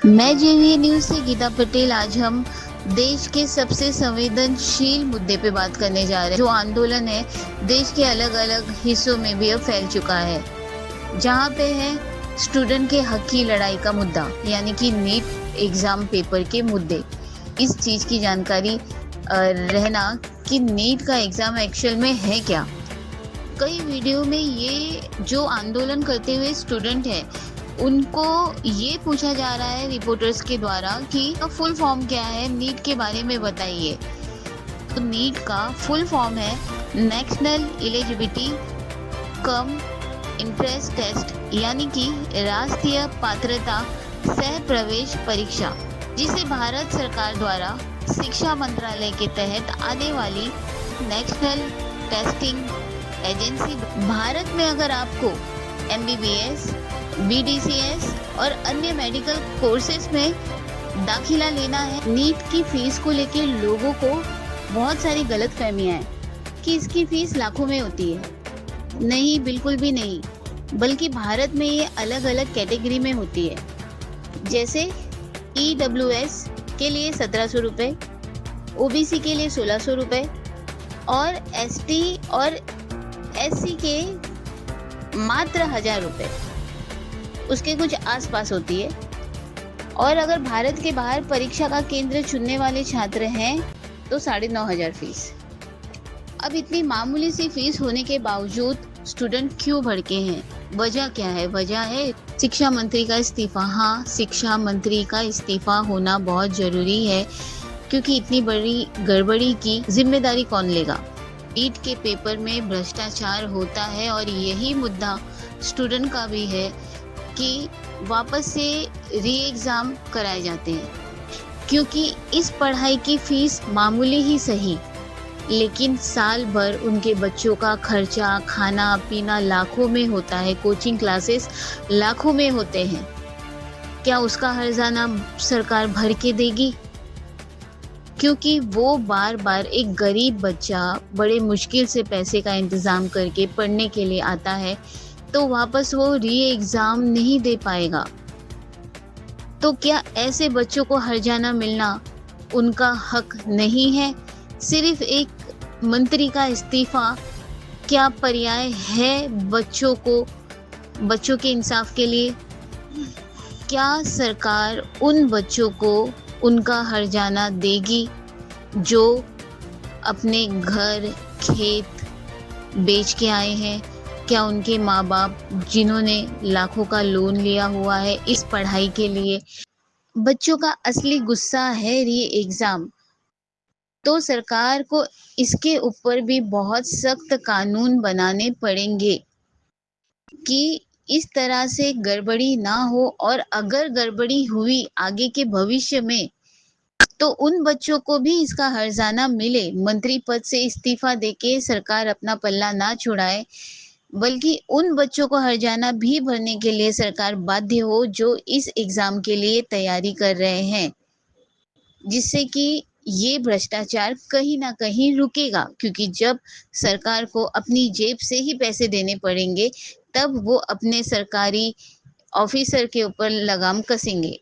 मैं जेवीए न्यूज से गीता पटेल। आज हम देश के सबसे संवेदनशील मुद्दे पे बात करने जा रहे हैं। जो आंदोलन है देश के अलग अलग हिस्सों में भी अब फैल चुका है, जहाँ पे है स्टूडेंट के हक की लड़ाई का मुद्दा, यानी कि नीट एग्जाम पेपर के मुद्दे। इस चीज की जानकारी रहना कि नीट का एग्जाम एक्चुअल में है क्या। कई वीडियो में ये जो आंदोलन करते हुए स्टूडेंट है उनको ये पूछा जा रहा है रिपोर्टर्स के द्वारा कि फुल फॉर्म क्या है, नीट के बारे में बताइए। तो नीट का फुल फॉर्म है national eligibility cum entrance test, यानी कि राष्ट्रीय पात्रता सह प्रवेश परीक्षा, जिसे भारत सरकार द्वारा शिक्षा मंत्रालय के तहत आने वाली नेशनल टेस्टिंग एजेंसी। भारत में अगर आपको MBBS, BDCS और अन्य मेडिकल कोर्सेज में दाखिला लेना है, नीट की फीस को लेकर लोगों को बहुत सारी गलतफहमियां हैं कि इसकी फीस लाखों में होती है। नहीं, बिल्कुल भी नहीं, बल्कि भारत में ये अलग अलग कैटेगरी में होती है। जैसे EWS के लिए 1700 रुपये, OBC के लिए 1600 रुपये और ST और SC के मात्र 1000 रुपये, उसके कुछ आसपास होती है। और अगर भारत के बाहर परीक्षा का केंद्र चुनने वाले छात्र हैं तो 9500 फीस। अब इतनी मामूली सी फीस होने के बावजूद स्टूडेंट क्यों भड़के हैं? वजह क्या है? वजह है शिक्षा मंत्री का इस्तीफा। हाँ, शिक्षा मंत्री का इस्तीफा होना बहुत जरूरी है, क्योंकि इतनी बड़ी गड़बड़ी की जिम्मेदारी कौन लेगा? नीट के पेपर में भ्रष्टाचार होता है और यही मुद्दा स्टूडेंट का भी है कि वापस से री एग्जाम कराए जाते हैं, क्योंकि इस पढ़ाई की फीस मामूली ही सही, लेकिन साल भर उनके बच्चों का खर्चा, खाना पीना लाखों में होता है, कोचिंग क्लासेस लाखों में होते हैं। क्या उसका हर्जाना सरकार भर के देगी? क्योंकि वो बार बार एक गरीब बच्चा बड़े मुश्किल से पैसे का इंतजाम करके पढ़ने के लिए आता है, तो वापस वो री एग्जाम नहीं दे पाएगा। तो क्या ऐसे बच्चों को हर्जाना मिलना उनका हक नहीं है? सिर्फ एक मंत्री का इस्तीफा क्या पर्याय है बच्चों के इंसाफ के लिए? क्या सरकार उन बच्चों को उनका हर्जाना देगी जो अपने घर खेत बेच के आए हैं? क्या उनके माँ बाप, जिन्होंने लाखों का लोन लिया हुआ है इस पढ़ाई के लिए, बच्चों का असली गुस्सा है री एग्जाम, तो सरकार को इसके ऊपर भी बहुत सख्त कानून बनाने पड़ेंगे कि इस तरह से गड़बड़ी ना हो। और अगर गड़बड़ी हुई आगे के भविष्य में, तो उन बच्चों को भी इसका हर्जाना मिले। मंत्री पद से इस्तीफा देके सरकार अपना पल्ला ना छुड़ाए, बल्कि उन बच्चों को हर्जाना भी भरने के लिए सरकार बाध्य हो जो इस एग्जाम के लिए तैयारी कर रहे हैं, जिससे कि ये भ्रष्टाचार कहीं ना कहीं रुकेगा। क्योंकि जब सरकार को अपनी जेब से ही पैसे देने पड़ेंगे, तब वो अपने सरकारी ऑफिसर के ऊपर लगाम कसेंगे।